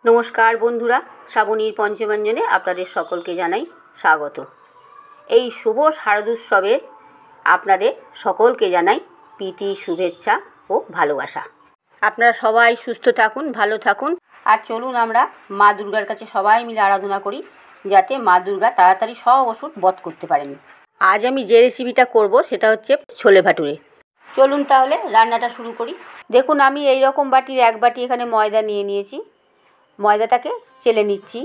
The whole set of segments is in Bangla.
নমস্কার বন্ধুরা, শ্রাবণীর পঞ্চব্যঞ্জনে আপনাদের সকলকে জানাই স্বাগত। এই শুভ শারদোৎসবে আপনাদের সকলকে জানাই প্রীতি, শুভেচ্ছা ও ভালোবাসা। আপনারা সবাই সুস্থ থাকুন, ভালো থাকুন। আর চলুন আমরা মা দুর্গার কাছে সবাই মিলে আরাধনা করি, যাতে মা দুর্গা তাড়াতাড়ি সব অসুর বধ করতে পারেন। আজ আমি যে রেসিপিটা করব সেটা হচ্ছে ছোলে ভাটুরে। চলুন তাহলে রান্নাটা শুরু করি। দেখুন, আমি এই রকম বাটির এক বাটি এখানে ময়দা নিয়ে নিয়েছি। ময়দাটাকে চেলে নিচ্ছি।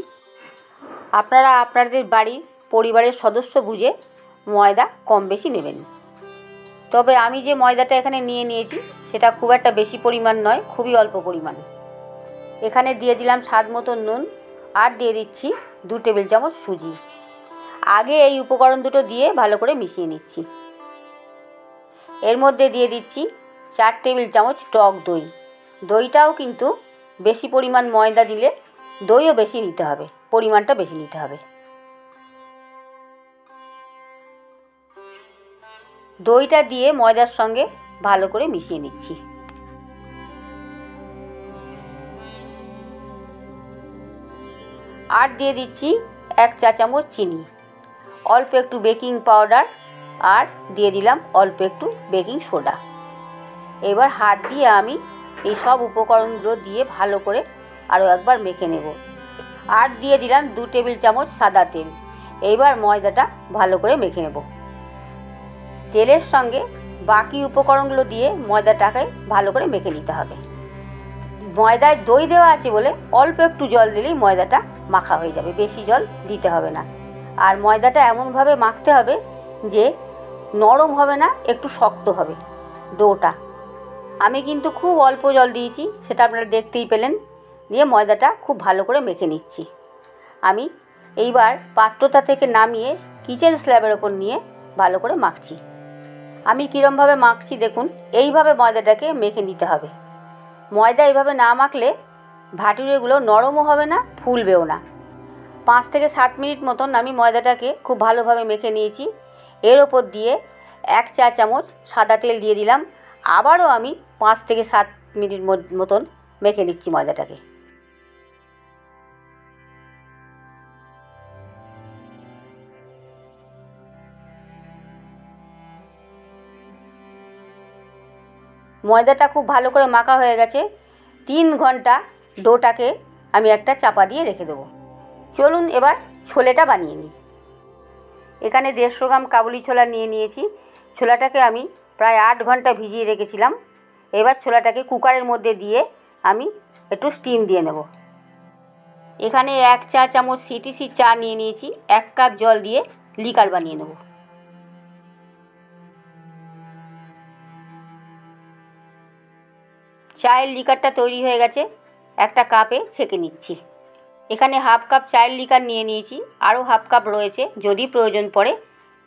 আপনারা আপনাদের বাড়ির পরিবারের সদস্য বুঝে ময়দা কম বেশি নেবেন। তবে আমি যে ময়দাটা এখানে নিয়ে নিয়েছি সেটা খুব একটা বেশি পরিমাণ নয়, খুবই অল্প পরিমাণ। এখানে দিয়ে দিলাম স্বাদ মতো নুন, আর দিয়ে দিচ্ছি 2 টেবিল চামচ সুজি। আগে এই উপকরণ দুটো দিয়ে ভালো করে মিশিয়ে নিচ্ছি। এর মধ্যে দিয়ে দিচ্ছি 4 টেবিল চামচ টক দই। দইটাও কিন্তু বেশি পরিমাণ ময়দা দিলে দইও বেশি নিতে হবে, পরিমাণটা বেশি নিতে হবে। দইটা দিয়ে ময়দার সঙ্গে ভালো করে মিশিয়ে নিচ্ছি। আর দিয়ে দিচ্ছি 1 চা চামচ চিনি, অল্প একটু বেকিং পাউডার, আর দিয়ে দিলাম অল্প একটু বেকিং সোডা। এবার হাত দিয়ে আমি এই সব উপকরণগুলো দিয়ে ভালো করে আরও একবার মেখে নেব। আর দিয়ে দিলাম 2 টেবিল চামচ সাদা তেল। এইবার ময়দাটা ভালো করে মেখে নেব। তেলের সঙ্গে বাকি উপকরণগুলো দিয়ে ময়দাটাকে ভালো করে মেখে নিতে হবে। ময়দায় দই দেওয়া আছে বলে অল্প একটু জল দিলেই ময়দাটা মাখা হয়ে যাবে, বেশি জল দিতে হবে না। আর ময়দাটা এমনভাবে মাখতে হবে যে নরম হবে না, একটু শক্ত হবে ডোটা। আমি কিন্তু খুব অল্প জল দিয়েছি, সেটা আপনারা দেখতেই পেলেন। দিয়ে ময়দাটা খুব ভালো করে মেখে নিচ্ছি। আমি এইবার পাত্রটা থেকে নামিয়ে কিচেন স্ল্যাবের ওপর নিয়ে ভালো করে মাখছি। আমি কীরমভাবে মাখছি দেখুন, এইভাবে ময়দাটাকে মেখে নিতে হবে। ময়দা এইভাবে না মাখলে ভাটুরেগুলো নরমও হবে না, ফুলবেও না। 5 থেকে 7 মিনিট মতন আমি ময়দাটাকে খুব ভালোভাবে মেখে নিয়েছি। এর ওপর দিয়ে 1 চা চামচ সাদা তেল দিয়ে দিলাম। আবারও আমি 5 থেকে 7 মিনিট মতন মেখে নিচ্ছি ময়দাটাকে। ময়দাটা খুব ভালো করে মাখা হয়ে গেছে। 3 ঘন্টা ডোটাকে আমি একটা চাপা দিয়ে রেখে দেবো। চলুন এবার ছোলেটা বানিয়ে নিই। এখানে 150 গ্রাম কাবুলি ছোলা নিয়ে নিয়েছি। ছোলাটাকে আমি প্রায় 8 ঘন্টা ভিজিয়ে রেখেছিলাম। এবার ছোলাটাকে কুকারের মধ্যে দিয়ে আমি একটু স্টিম দিয়ে নেব। এখানে 1 চা চামচ সিটিসি চা নিয়ে নিয়েছি। 1 কাপ জল দিয়ে লিকার বানিয়ে নেব। চায়ের লিকারটা তৈরি হয়ে গেছে, একটা কাপে ছেঁকে নিচ্ছি। এখানে 1/2 কাপ চায়ের লিকার নিয়ে নিয়েছি, আরও 1/2 কাপ রয়েছে, যদি প্রয়োজন পড়ে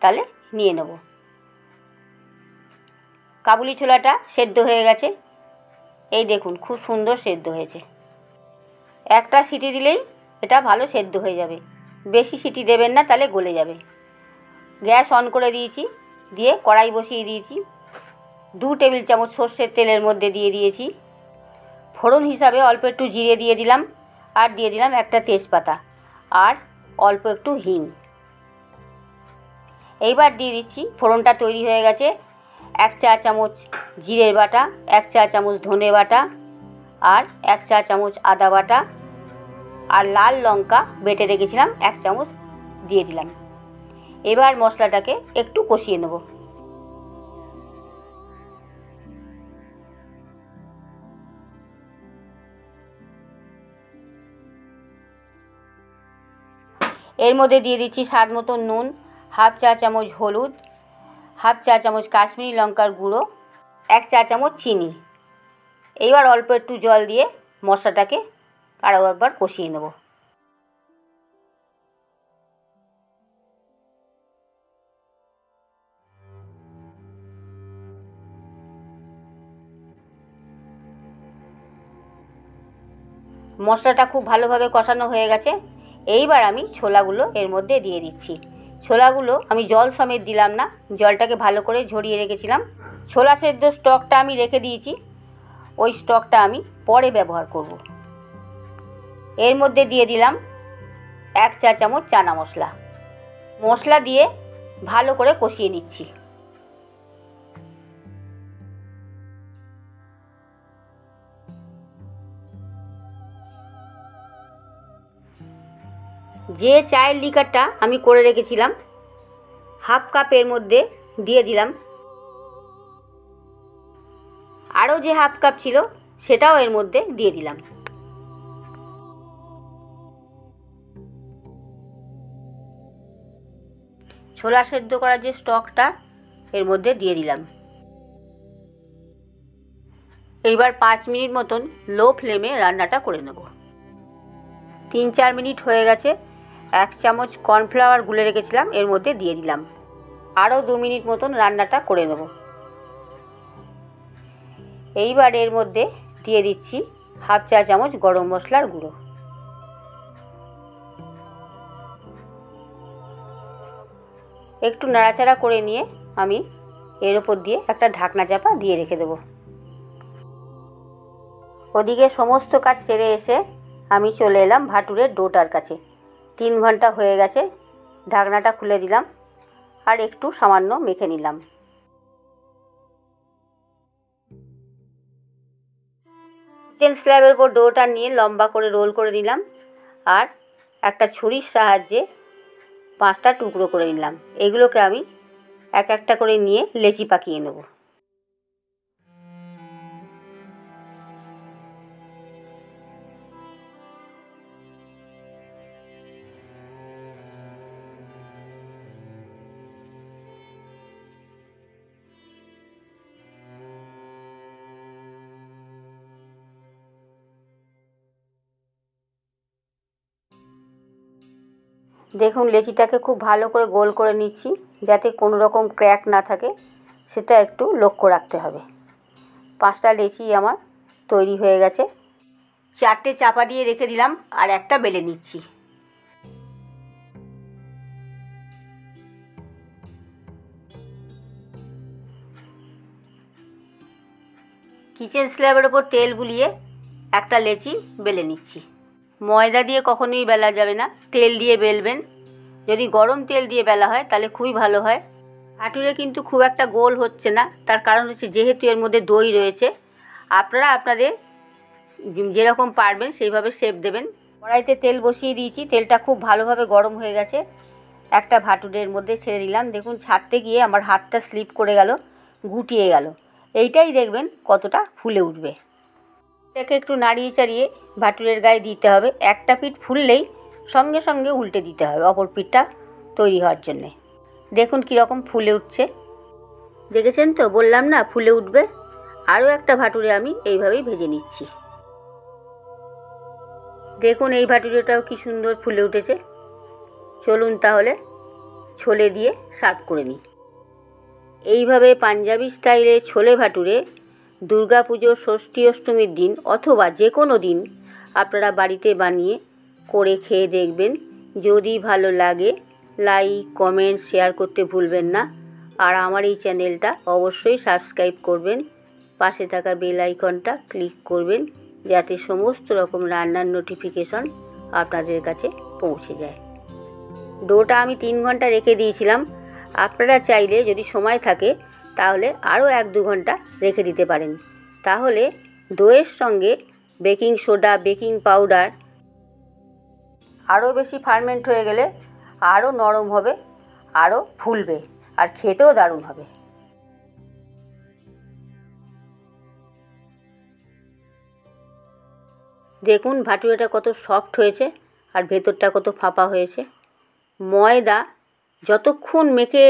তাহলে নিয়ে নেব। কাবুলি ছোলাটা সেদ্ধ হয়ে গেছে, এই দেখুন খুব সুন্দর সেদ্ধ হয়েছে। একটা সিটি দিলেই এটা ভালো সেদ্ধ হয়ে যাবে, বেশি সিটি দেবেন না, তাহলে গলে যাবে। গ্যাস অন করে দিয়েছি, দিয়ে কড়াই বসিয়ে দিয়েছি। 2 টেবিল চামচ সর্ষের তেলের মধ্যে দিয়ে দিয়েছি। ফোড়ন হিসাবে অল্প একটু জিরে দিয়ে দিলাম, আর দিয়ে দিলাম একটা তেজপাতা, আর অল্প একটু হিং। এইবার দিয়ে দিচ্ছি, ফোড়নটা তৈরি হয়ে গেছে, 1 চা চামচ জিরের বাটা, 1 চা চামচ ধনে বাটা, আর 1 চা চামচ আদা বাটা, আর লাল লঙ্কা বেটে রেখেছিলাম 1 চামচ দিয়ে দিলাম। এবার মশলাটাকে একটু কষিয়ে নেব। এর মধ্যে দিয়ে দিচ্ছি স্বাদ মতো নুন, 1/2 চা চামচ হলুদ, 1/2 চা চামচ কাশ্মীরি লঙ্কার গুঁড়ো, 1 চা চামচ চিনি। এইবার অল্প একটু জল দিয়ে মশলাটাকে আরও একবার কষিয়ে নেব। মশলাটা খুব ভালোভাবে কষানো হয়ে গেছে। এইবার আমি ছোলাগুলো এর মধ্যে দিয়ে দিচ্ছি। ছোলাগুলো আমি জল সমেত দিলাম না, জলটাকে ভালো করে ঝরিয়ে রেখেছিলাম। ছোলা সেদ্ধ স্টকটা আমি রেখে দিয়েছি, ওই স্টকটা আমি পরে ব্যবহার করব। এর মধ্যে দিয়ে দিলাম 1 চা চামচ চানা মশলা। মশলা দিয়ে ভালো করে কষিয়ে নিচ্ছি। যে চায়ের লিকারটা আমি করে রেখেছিলাম হাফ কাপের মধ্যে দিয়ে দিলাম। আরও যে হাফ কাপ ছিল সেটাও এর মধ্যে দিয়ে দিলাম। ছোলা সেদ্ধ করার যে স্টকটা এর মধ্যে দিয়ে দিলাম। এইবার 5 মিনিট মতন লো ফ্লেমে রান্নাটা করে নেব। 3-4 মিনিট হয়ে গেছে। 1 চামচ কর্নফ্লাওয়ার গুলে রেখেছিলাম এর মধ্যে দিয়ে দিলাম। আরও 2 মিনিট মতন রান্নাটা করে নেব। এইবার এর মধ্যে দিয়ে দিচ্ছি হাফ চা চামচ গরম মশলার গুঁড়ো। একটু নাড়াচাড়া করে নিয়ে আমি এর ওপর দিয়ে একটা ঢাকনা চাপা দিয়ে রেখে দেব। ওদিকে সমস্ত কাজ সেরে এসে আমি চলে এলাম ভাটুরের ডোটার কাছে। 3 ঘন্টা হয়ে গেছে। ঢাকনাটা খুলে দিলাম আর একটু সামান্য মেখে নিলাম। কিচেন স্ল্যাবের উপর ডোটা নিয়ে লম্বা করে রোল করে নিলাম আর একটা ছুরির সাহায্যে 5টা টুকরো করে নিলাম। এগুলোকে আমি এক একটা করে নিয়ে লেচি পাকিয়ে নেব। দেখুন লেচিটাকে খুব ভালো করে গোল করে নিচ্ছি যাতে কোনো রকম ক্র্যাক না থাকে, সেটা একটু লক্ষ্য রাখতে হবে। 5টা লেচি আমার তৈরি হয়ে গেছে। 4টে চাপা দিয়ে রেখে দিলাম আর একটা বেলে নিচ্ছি। কিচেন স্ল্যাবের ওপর তেল বুলিয়ে একটা লেচি বেলে নিচ্ছি। ময়দা দিয়ে কখনোই বেলা যাবে না, তেল দিয়ে বেলবেন। যদি গরম তেল দিয়ে বেলা হয় তাহলে খুবই ভালো হয়। ভাটুরে কিন্তু খুব একটা গোল হচ্ছে না, তার কারণ হচ্ছে যেহেতু এর মধ্যে দই রয়েছে। আপনারা আপনাদের যেরকম পারবেন সেইভাবে শেপ দেবেন। কড়াইতে তেল বসিয়ে দিয়েছি, তেলটা খুব ভালোভাবে গরম হয়ে গেছে। একটা ভাটুরের মধ্যে ছেড়ে দিলাম। দেখুন ছাড়তে গিয়ে আমার হাতটা স্লিপ করে গেল, গুটিয়ে গেল। এইটাই দেখবেন কতটা ফুলে উঠবে। এটাকে একটু নাড়িয়ে চাড়িয়ে ভাটুরের গায়ে দিতে হবে। একটা পিঠ ফুললেই সঙ্গে সঙ্গে উল্টে দিতে হবে অপর পিঠটা তৈরি হওয়ার জন্যে। দেখুন কীরকম ফুলে উঠছে, দেখেছেন তো? বললাম না ফুলে উঠবে। আরও একটা ভাটুরে আমি এইভাবেই ভেজে নিচ্ছি। দেখুন এই ভাটুরেটাও কি সুন্দর ফুলে উঠেছে। চলুন তাহলে ছোলে দিয়ে সার্ভ করে নিই। এইভাবে পাঞ্জাবি স্টাইলে ছোলে ভাটুরে দুর্গাপুজো, ষষ্ঠী, অষ্টমীর দিন অথবা যে কোনো দিন আপনারা বাড়িতে বানিয়ে করে খেয়ে দেখবেন। যদি ভালো লাগে লাইক, কমেন্ট, শেয়ার করতে ভুলবেন না। আর আমার এই চ্যানেলটা অবশ্যই সাবস্ক্রাইব করবেন। পাশে থাকা বেল আইকনটা ক্লিক করবেন যাতে সমস্ত রকম রান্নার নোটিফিকেশন আপনাদের কাছে পৌঁছে যায়। ডোটা আমি 3 ঘন্টা রেখে দিয়েছিলাম। আপনারা চাইলে যদি সময় থাকে তাহলে আরও 1-2 ঘন্টা রেখে দিতে পারেন। তাহলে দইয়ের সঙ্গে বেকিং সোডা, বেকিং পাউডার আরও বেশি ফার্মেন্ট হয়ে গেলে আরও নরম হবে, আরও ফুলবে আর খেতেও দারুণ হবে। দেখুন ভাটুরেটা কত সফট হয়েছে আর ভেতরটা কত ফাঁপা হয়েছে। ময়দা যতক্ষণ মেখে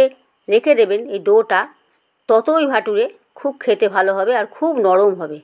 রেখে দেবেন এই ডোটা, ততই ভাটুরে খুব খেতে ভালো হবে আর খুব নরম হবে।